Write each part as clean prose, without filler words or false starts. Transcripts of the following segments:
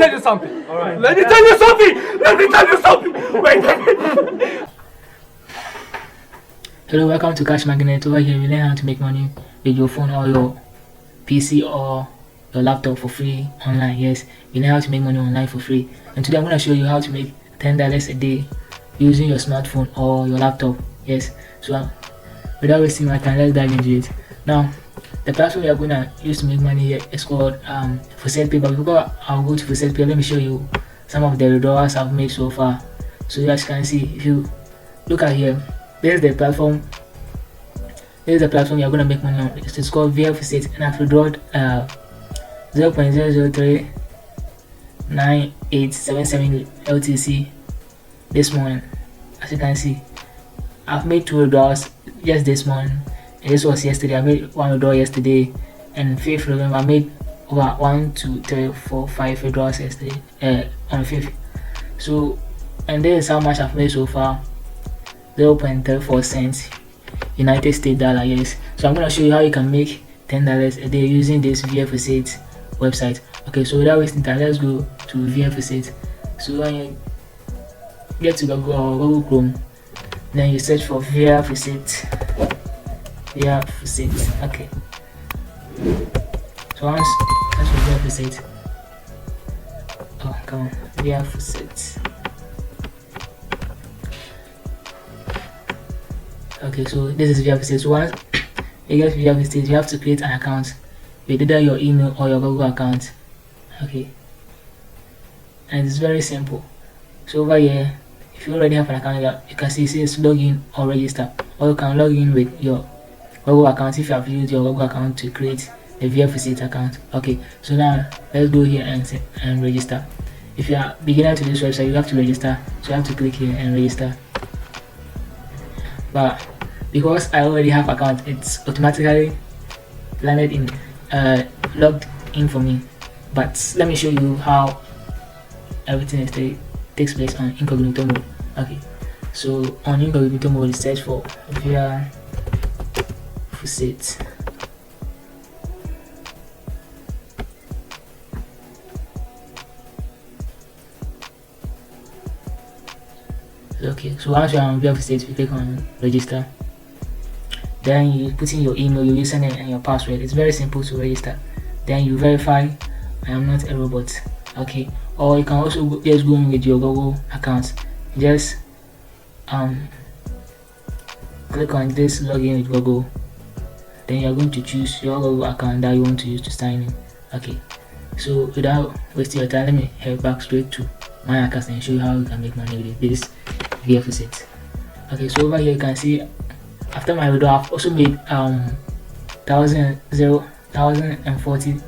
tell you something. All right. Let me tell you something. Wait. Hello, welcome to Cash Magnet. Over here, we learn how to make money with your phone or your PC or your laptop for free online. Yes, we learn how to make money online for free. And today I'm going to show you how to make $10 a day using your smartphone or your laptop. Yes, so without wasting my time, let's dive into it. Now, the platform we are going to use to make money here is called Faucet Pay. But before I'll go to Faucet Pay, let me show you some of the withdrawals I've made so far. So as you can see, if you look at here, there's the platform. There's the platform you're going to make money on. It's called Vie Faucet, and I've withdrawn 0.0039877 LTC this morning. As you can see, I've made 2 withdrawals just this morning. And this was yesterday. I made 1 withdrawal yesterday, and 5th November I made over 1, 2, 3, 4, 5 withdrawals yesterday on 5th. So, and this is how much I've made so far. 0.34 cents United States dollar. Yes, so I'm going to show you how you can make $10 a day using this Vie Faucet website. Okay, so without wasting time, let's go to Vie Faucet. So when you get to Google Chrome, then you search for Vie Faucet. Okay, so once search for Vie Faucet, oh come on, Vie Faucet. Okay, so this is Vie Faucet. So once you get Vie Faucet, you have to create an account with either your email or your Google account. Okay, and it's very simple. So over here, if you already have an account, you can see it says login or register, or you can log in with your Google account if you have used your Google account to create the Vie Faucet account. Okay, so now let's go here and register. If you are beginner to this website, you have to register, so you have to click here and register. But because I already have account, it's automatically landed in logged in for me. But let me show you how everything takes place on incognito mode. Okay, so on incognito mode, search for Vie Faucet. Okay, so once you're on Vie Faucet, you click on register. Then you put in your email, your username, and your password. It's very simple to register. Then you verify I am not a robot. Okay, or you can also just go in with your Google account. Just click on this login with Google. Then you're going to choose your Google account that you want to use to sign in. Okay, so without wasting your time, let me head back straight to my account and show you how you can make money with this Vie Faucet. Okay, so over here you can see after my withdrawal, I've also made 1040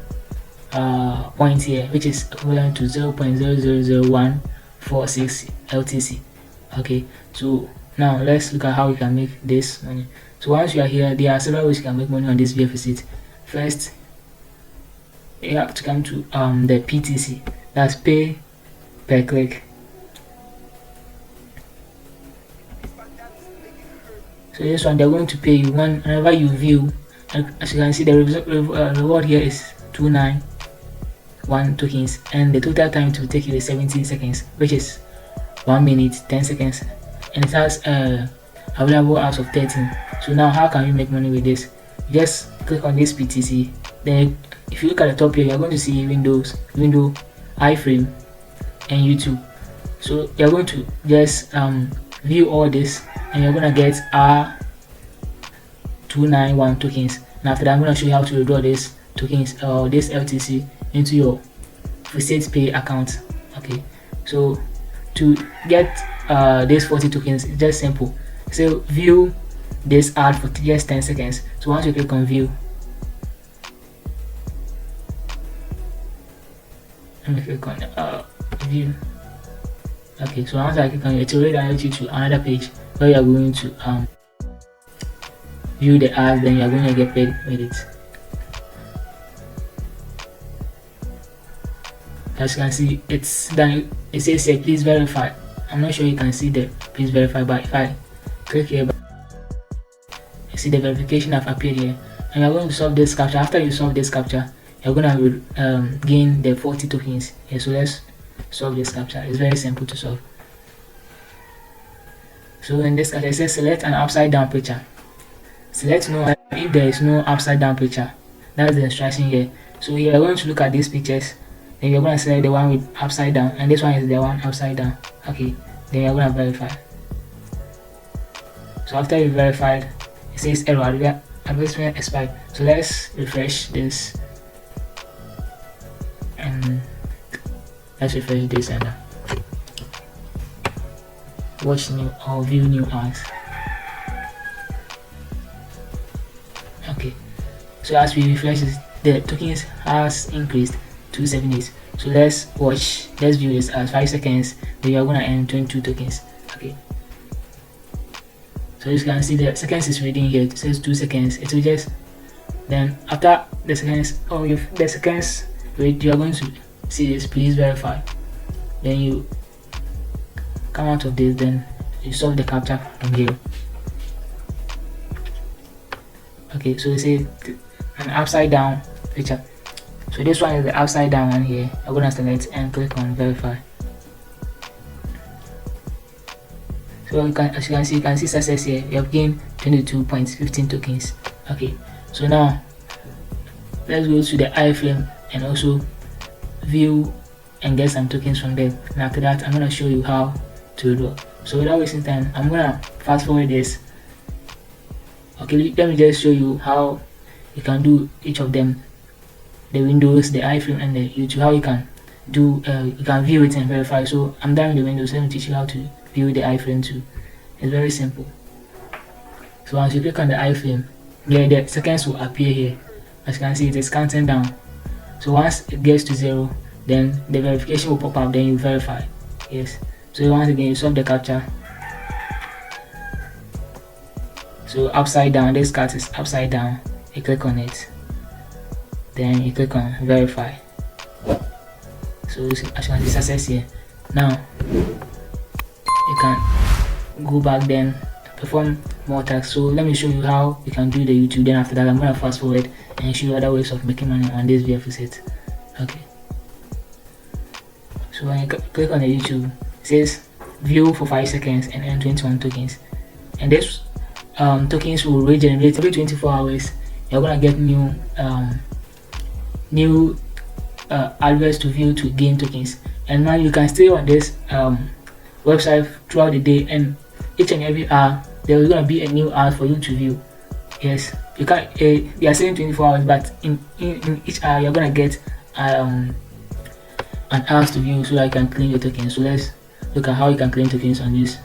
points here, which is equivalent to 0.0000146 LTC. Okay, so now let's look at how we can make this money. So once you are here, there are several ways you can make money on this Vie Faucet. First, you have to come to the PTC, that's pay per click. So this one, they're going to pay you whenever you view. As you can see, the reward here is 291 tokens, and the total time to take you is 17 seconds, which is 1 minute 10 seconds, and it has available hours of 13. So now how can you make money with this? Just click on this PTC. Then if you look at the top here, you're going to see window, iframe, and YouTube. So you're going to just view all this, and you're gonna get 291 tokens. And after that, I'm gonna show you how to withdraw this tokens or this LTC into your Faucet Pay account. Okay, so to get this 40 tokens, it's just simple. So view this ad for just 10 seconds. So once you click on view, let me click on view. Okay, so once I click on it, will redirect you to another page where you are going to view the ads. Then you are going to get paid with it. As you can see, it's done. It says here, please verify. I'm not sure you can see the please verify, but if I click here, you see the verification have appeared here, and you're going to solve this captcha. After you solve this captcha, you're gonna gain the 40 tokens. Yeah, so let's solve this captcha. It's very simple to solve. So in this case, it says select an upside down picture. Select no if there is no upside down picture. That's the instruction here. So we are going to look at these pictures. Then you're going to select the one with upside down, and this one is the one upside down. Okay, then you're going to verify. So after you verified, it says error advertisement expired. So let's refresh this, and let's refresh this and watch new or view new ads. Okay, so as we refresh this, the tokens has increased to 7 days. So let's view this as 5 seconds. Then you're gonna earn 22 tokens. Okay, so you can see the seconds is reading here. It says 2 seconds. It will just then after the seconds or if the seconds read, you are going to see this. Please verify. Then you come out of this. Then you solve the captcha from here. Okay, so you see an upside down picture. So this one is the upside down one here. I'm gonna select and click on verify. So as you can see success here. You have gained 22.15 tokens. Okay, so now let's go to the iframe and also view and get some tokens from there. And after that, I'm gonna show you how to do. So without wasting time, I'm gonna fast forward this. Okay, let me just show you how you can do each of them, the Windows, the iframe, and the YouTube. How you can do you can view it and verify. So I'm done with the Windows. Let me teach you how to view the iframe too. It's very simple. So once you click on the iframe, yeah, the seconds will appear here. As you can see, it is counting down. So once it gets to 0, then the verification will pop up. Then you verify. Yes. So once again, you solve the captcha. So upside down, this card is upside down. You click on it, then you click on verify. So as you can see success here. Now you can go back then perform more tasks. So let me show you how you can do the YouTube. Then after that, I'm gonna fast forward and show you other ways of making money on this Vie Faucet. Okay, so when you click on the YouTube, it says view for 5 seconds and earn 21 tokens, and this tokens will regenerate every 24 hours. You're gonna get new adverts to view to gain tokens, and now you can stay on this website throughout the day, and each and every hour there is gonna be a new ad for you to view. Yes, you can they are saying 24 hours, but in each hour you're gonna get an ad to view so that you can claim your tokens. So let's look at how you can claim tokens on this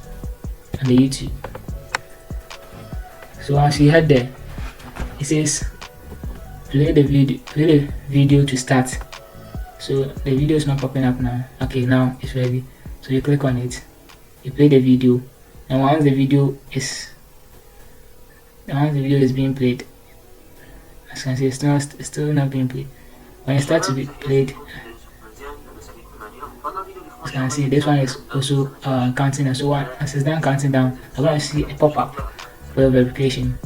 on the YouTube. So once you head there, it says play the video to start. So the video is not popping up now. Okay, now it's ready. So you click on it, you play the video, and once the video is being played, as you can see, it's still not being played. When it starts to be played, as you can see, this one is also counting down. So as it's done counting down, I'm going to see a pop-up for verification,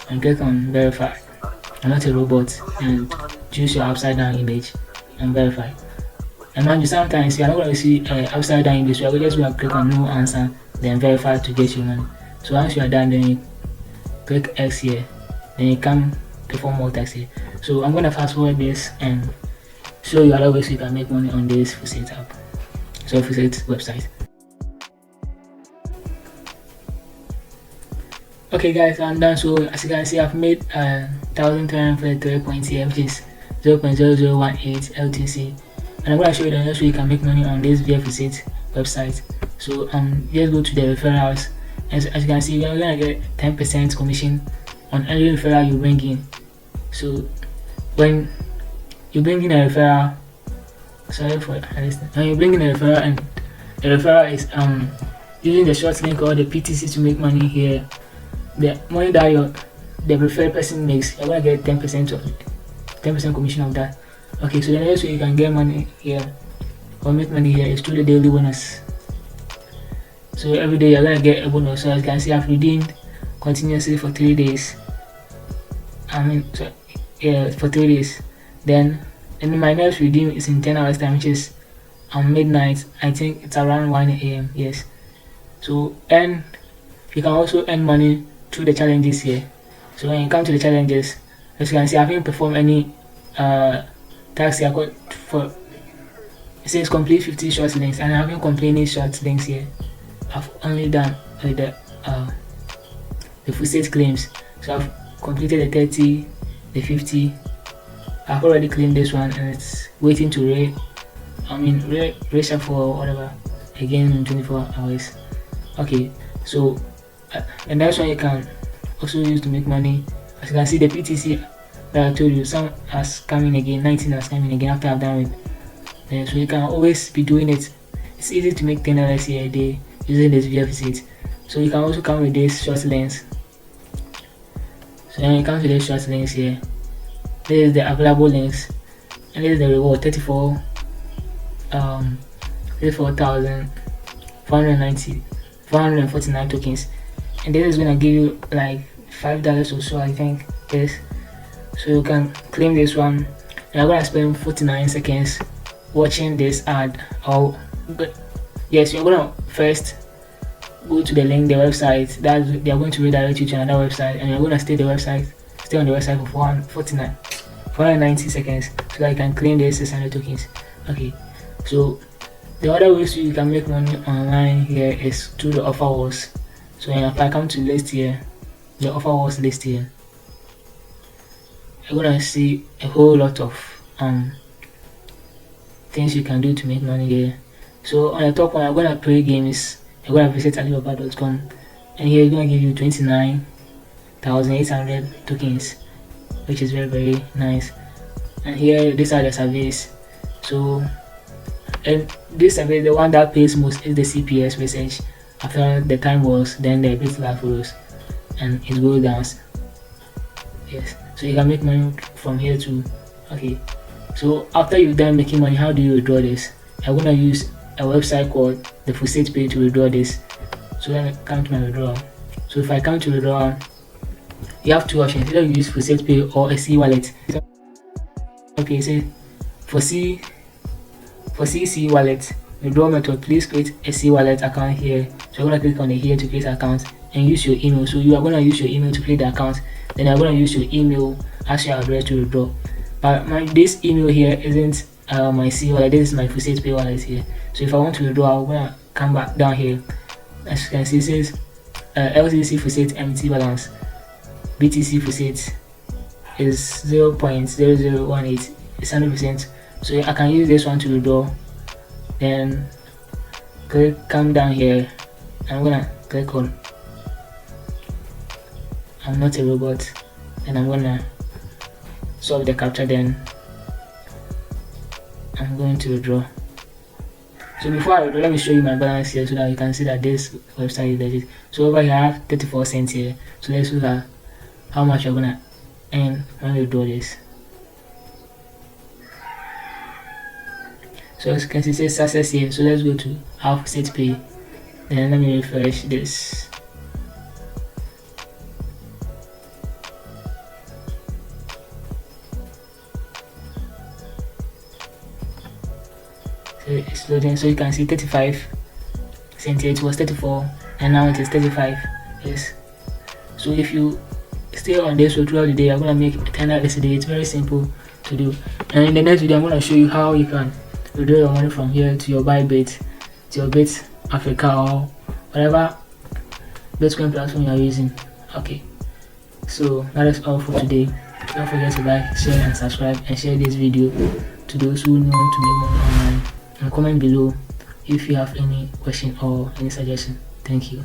and click on verify. I'm not a robot, and choose your upside down image and verify. And now sometimes you're not going to see upside down image, so you're just going to click on no answer, then verify to get your money. So once you are done, then you click X here, then you can perform more tasks here. So I'm going to fast forward this and show you other ways you can make money on this Faucet app, so Faucet website. Okay guys, I'm done. So as you can see, I've made 1,343 points here, which is 0.0018 LTC, and I'm going to show you the next way you can make money on this Vie Faucet website. So just go to the referrals. As you can see, you're going to get 10% commission on every referral you bring in. So when you bring in a referral, when you bring in a referral and the referral is using the short link or the PTC to make money here, the money that the referred person makes, you're gonna get 10% commission of that. Okay, so the next way you can get money here or make money here is through the daily bonus. So every day you're gonna get a bonus. So as you can see, I've redeemed continuously for 3 days. For 3 days. Then And my next redeem is in 10 hours time, which is on midnight. I think it's around 1 a.m. Yes. So, and you can also earn money through the challenges here. So when you come to the challenges, as you can see, I haven't performed any tasks here for, it says complete 50 short links, and I haven't completed any short links here. I've only done the Faucet claims. So I've completed the 30, the 50. I've already claimed this one, and it's waiting to raise up for whatever again in 24 hours. Okay, so and that's one you can also use to make money. As you can see, the PTC that I told you, some has come in again, 19 has come in again after I've done it. So you can always be doing it. It's easy to make $10 here a day using this Vie Faucet. So you can also come with this short lens. So when you come to this short links here, this is the available links, and this is the reward 34,449 tokens, and this is gonna give you like $5 or so, I think. Yes, so you can claim this one, and I'm gonna spend 49 seconds watching this ad. But yes, you're gonna first go to the link, the website that they are going to redirect you to another website, and you're gonna stay on the website for 490 seconds so that you can claim the 600 tokens. Okay, so the other ways you can make money online here is through the offer wars. So if I come to list here, the offer wars list here, you're gonna see a whole lot of things you can do to make money here. So on the top one, I'm gonna play games. You're gonna visit alibaba.com, and here it's gonna give you 29,800 tokens, which is very, very nice. And here these are the surveys. So, and this survey, the one that pays most is the CPS research. After the time was, then the bit life follows, and it goes down. Yes, so you can make money from here too. Okay, so after you've done making money, how do you withdraw this? I'm gonna use a website called the Faucet Pay to withdraw this. So let me come to my withdrawal. So if I come to withdrawal, you have two options: either you use Faucet Pay or a C wallet. Okay, so for CC wallet withdrawal method, please create a C wallet account here. So I'm gonna click on the here to create account and use your email. So you are gonna use your email to create the account. Then I'm gonna use your email as your address to withdraw. But this email here isn't my C wallet. This is my Faucet Pay wallet here. So if I want to withdraw, I'm gonna come back down here. As you can see, it says LCC Faucet MT balance. BTC Faucet is 0.0018. It's 100%. So I can use this one to withdraw. Then come down here. I'm gonna click on I'm not a robot, and I'm gonna solve the captcha. Then I'm going to withdraw. So before I withdraw, let me show you my balance here so that you can see that this website is legit. So over here I have 34 cents here. So let's look at how much you're gonna earn when you withdraw this. So as you can see, it says success here. So let's go to our Faucet Pay. Then let me refresh this. So it's loading. So you can see 35 cents here. It was 34 and now it is 35. Yes. So if you stay on this road throughout the day, I'm gonna make $10 a day. It's very simple to do. And in the next video, I'm gonna show you how you can withdraw your money from here to your Bybit, to your Bit Africa, or whatever Bitcoin platform you are using. Okay, so that is all for today. Don't forget to like, share and subscribe, and share this video to those who want to make money online, and comment below if you have any question or any suggestion. Thank you.